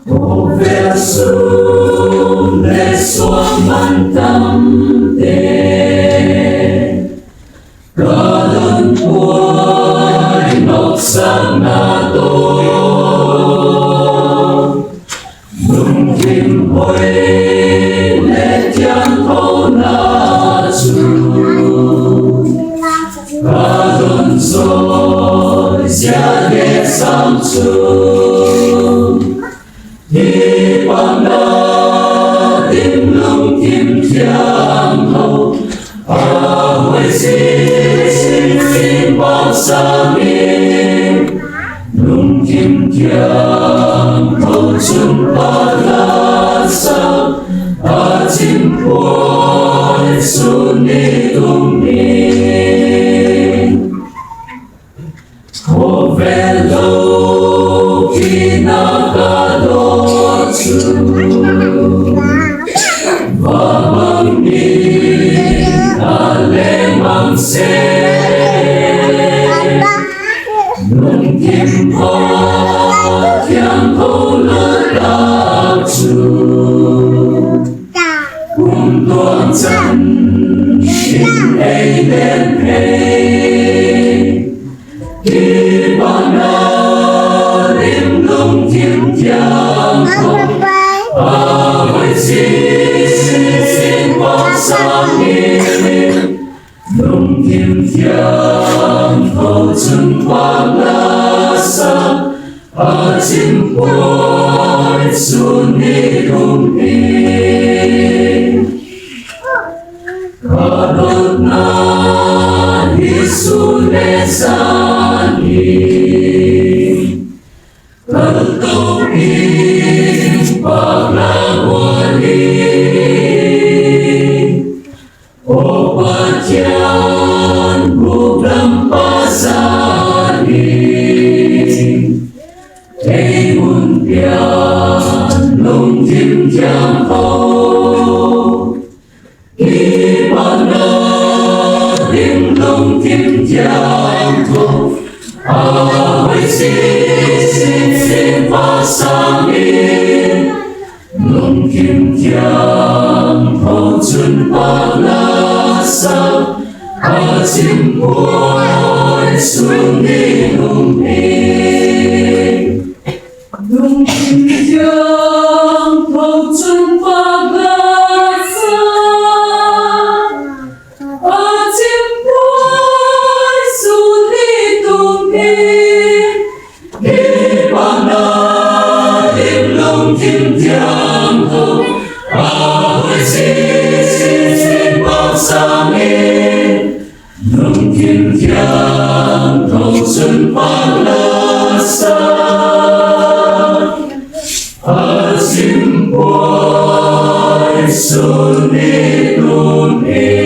Ô verso le sua mantam te Kadang puai nok sanado Nung kim hoi le tiang thâu na chu Kadang soi sia ge sam chu Hi bằng na tim lung kim thiang hậu Hoi xin bao sa mi Lung kim thiang hậu chung ba la sa chim phôi sun ni tung ni Hồ về lâu khi na ca đô chu Và bằng ni na lê mang xe Nung kim hoa thiang thâu lơ đa chu Tuan chân xin ấy lên hay Khi bạn đã đêm lung thiên thiang không Hãy xin bỏ xa đi Lung thiên thiang không chân qua lá xa chim quay xuống đi đúng đi Kadot na Yesu nesani Kaltopin paglawali O patyan buklang pasani Kay unpian nung tim tiang ho Hi bằng na tim lung kim thiang thâu Hoi xin ba sa mi Lung kim thiang thâu chun ba la sa chim phôi sun ni lung ni Lung kim thiang thâu chun ba la Kim thiang thâu Hoi xin bao sa mi Nung kim thiang thâu chân ba la sa chim phôi sun ni tung ni